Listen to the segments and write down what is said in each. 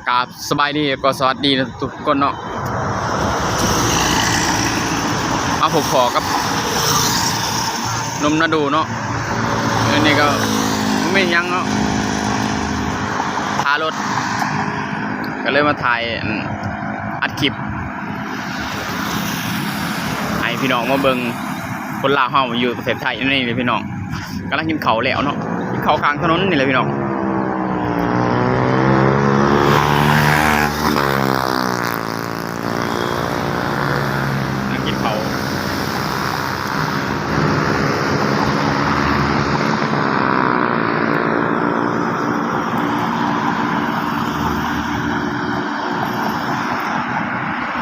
กราบสบายดีก็สวัสดีทุกคนเนาะมาพบขอกับนมนาดูเนาะอันนี้ก็ไม่ยังเนาะทารถก็เลยมาถ่ายอัดคลิปให้พี่น้องมาเบิ่งคนลาวเฮาอยู่ประเทศไทยนี่เลยพี่น้องกำลังกินข้าวแล้วเนาะกินข้าวกลางถนนนี่เลยพี่น้อง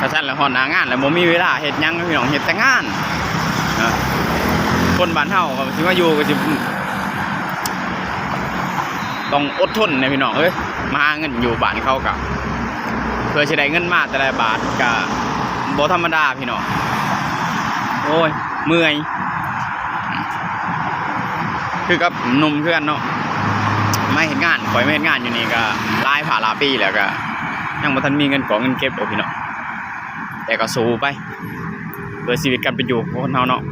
กระชั้นแล้วหอนหางานแล้วบ่มีเวลาเฮ็ดยังพี่น้องเฮ็ดแต่งานนะคนบ้านเฮาก็สิมาอยู่ก็สิต้องอดทนนะพี่น้องเอ้ยมาหาเงินอยู่บ้านเขาก็เพื่อสิได้เงินมาแต่ละบาทก็บ่ธรรมดาพี่น้องโอ้ยเมื่อยคือกับหนุ่มคือกันเนาะไม่เฮ็ดงานข่อยไม่เฮ็ดงานอยู่นี่ก็หลายผ่าหลายปีแล้วก็ยังบ่ทันมีเงินเงินเก็บดอกพี่น้องแต่ก็สู้ไปเพื่อชีวิตการเป็นอยู่ของคนเฮาเนาะ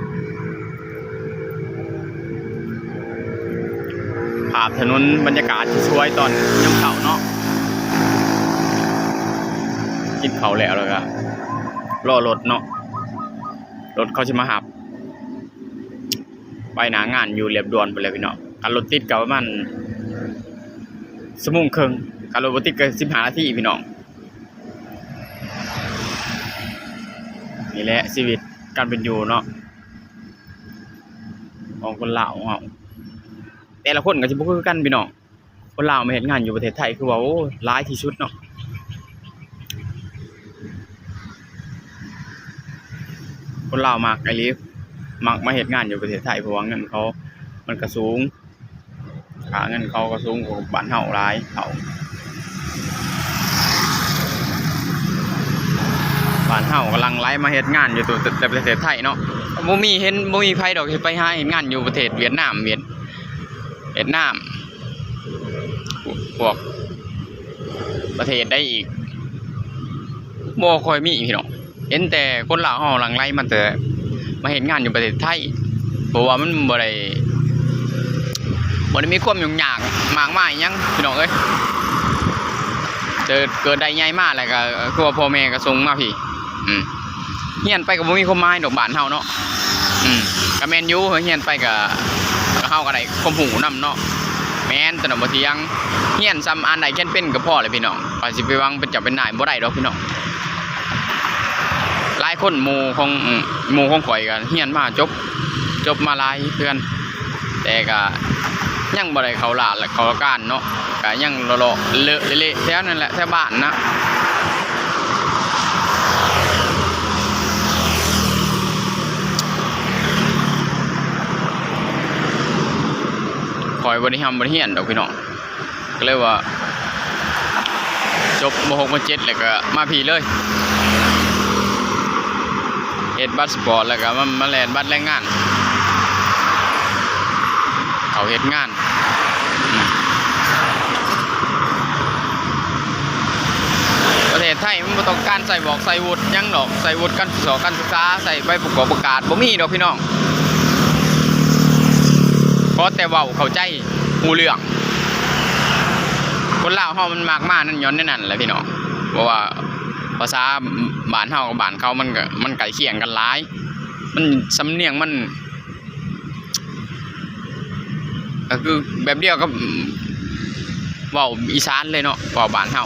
ภาพถนนบรรยากาศสวยตอนยามเช้าเนาะกินข้าวแล้วก็รอรถเนาะรถเขาจะมาหับไปหน้างานอยู่เรียบด่วนไปเลยพี่น้องการรถติดก็ประมาณชั่วโมงครึ่งการรถบ่ติดก็15 นาทีพี่น้องนี่แหละชีวิตการเป็นอยู่เนาะของคนลาวเฮาแต่ละคนก็สิบ่คือกันพี่น้องคนลาวมาเฮ็ดงานอยู่ประเทศไทยคือว่าโอ้หลายที่สุดเนาะคนลาวมักไอ้ลิมักมาเฮ็ดงานอยู่ประเทศไทยเพราะว่าเงินเขามันก็สูงค่าเงินเขาก็สูงกว่าบ้านเฮาหลายเท่าบ้านเฮากำลังไล่มาเฮ็ดงานอยู่แต่ประเทศไทยเนาะบ่มีไผดอกไปหาเฮ็ดงานอยู่ประเทศเวียดนามพวกประเทศได้อีกบ่ค่อยมีพี่น้องเห็นแต่คนลาวเฮาหลังไล่มันแต่มาเฮ็ดงานอยู่ประเทศไทยเพราะว่ามันบ่ได้มีความยุ่งยากมากมายหยังพี่น้องเอ้ยเกิดได้ใหญ่มาแล้วก็คือว่าพ่อแม่ก็ส่งมาพี่เฮียนไปก็บ่มีความหมายดอกบ้านเฮาเนาะก็แม่นอยู่เฮียนไปก็เฮาก็ได้ความรู้นำเนาะแม่นแต่บ่สิยังเฮียนซ้ำอันใดแค่นเป็นก็พอเลยพี่น้องว่าสิไปหวังเป็นจับเป็นนายบ่ได้ดอกพี่น้องหลายคนหมู่ของข่อยก็เฮียนมาจบมาหลายเพื่อนแต่ก็ยังบ่ได้เข้าลาดและเข้าการเนาะก็ยังเลาะเลอะเละแถวนั่นแหละแถวบ้านนะคอยบ่ได้บ่ได้เฮียนดอกพี่น้องก็เลยว่าจบม.6 ม.7แล้วก็มาพี่เลยเฮ็ดบัตรสปอร์ตแล้วก็มาแล่นบัตรแรงงานเขาเฮ็ดงานประเทศไทยมันบ่ต้องการใส่บอกใส่วุฒิหยังดอกใส่วุฒิการศึกษาใส่ใบประกอบประกาศบ่มีดอกพี่น้องเพราะแต่เว้าเข้าใจฮู้เรื่องคนลาวเฮามันมากมานั่นย้อนนั่นแหละพี่น้องเพราะว่าภาษาบ้านเฮากับบ้านเขามันใกล้เคียงกันหลายมันสำเนียงมันก็คือแบบเดียวกับเว้าอีสานเลยเนาะเว้าบ้านเฮา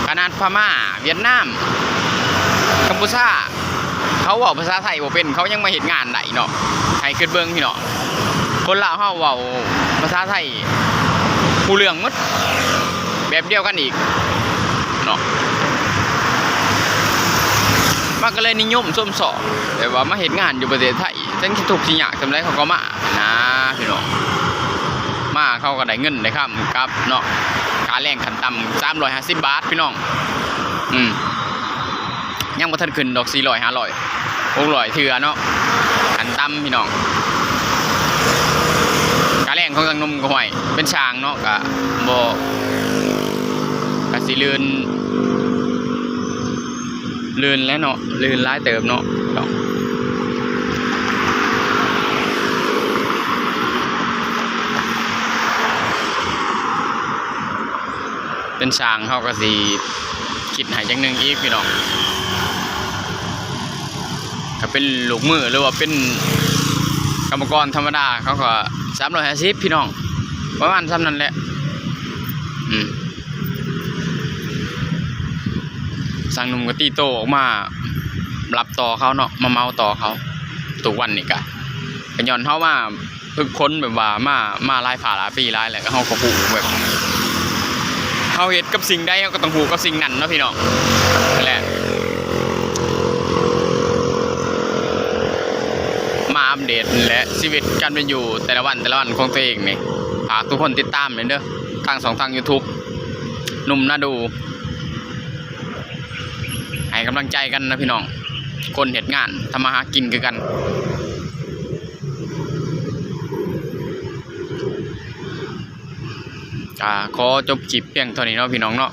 ขนาดพม่าเวียดนามกัมพูชาเขาเว้าภาษาไทยบ่เป็นเขายังมาเฮ็ดงานได้เนาะให้คิดเบิ่งพี่น้องคนลาวเฮาเว้าภาษาไทยฮู้เรื่องหมดแบบเดียวกันอีกเนาะมันก็เลยนิยมส้มสอบแต่ว่ามาเฮ็ดงานอยู่ประเทศไทยจังสิทุกข์สิยากจำได้เขาก็มานะพี่น้องมาเขาก็ได้เงินได้ค่ำครับเนาะค่าแรงขั้นต่ำ350 บาทพี่น้องยังบ่ทันขึ้นดอก400 500 600เทื่อเนาะขั้นต่ำพี่น้องค่า แรงของทางนมก็ห่วยเป็นช้างเนาะก็บ่ก็สิลื่นแล้วเนาะลื่นหลายเติบเนาะเป็นช้างเขาก็สิคิดให้จังหนึงอีกพี่น้องก็เป็นลูกมือหรือว่าเป็นกรรมกรธรรมดาเขาก็350พี่น้องประมาณซ้ำนั้นแหละสั่งหนุ่มก็ตีโตออกมารับต่อเขาเนาะมาเมาต่อเขาทุกวันนี่ก็ย้อนเฮามาฝึกค้นแบบว่ามาหลายผ่าหลายปีหลายแหละก็เฮาก็ฮู้แบบเฮาเฮ็ดกับสิ่งใดเฮาก็ต้องฮู้กับสิ่งนั้นเนาะพี่น้องนั่นแหละมาอัปเดตและชีวิตการเป็นอยู่แต่ละวันของตัวเองนี่ฝากทุกคนติดตามเลยเด้อทาง2ทาง YouTube หนุ่มน่าดูให้กำลังใจกันนะพี่น้องคนเฮ็ดงานทำมาหากินคือกันขอจบคลิปเพียงเท่านี้เนาะพี่น้องเนาะ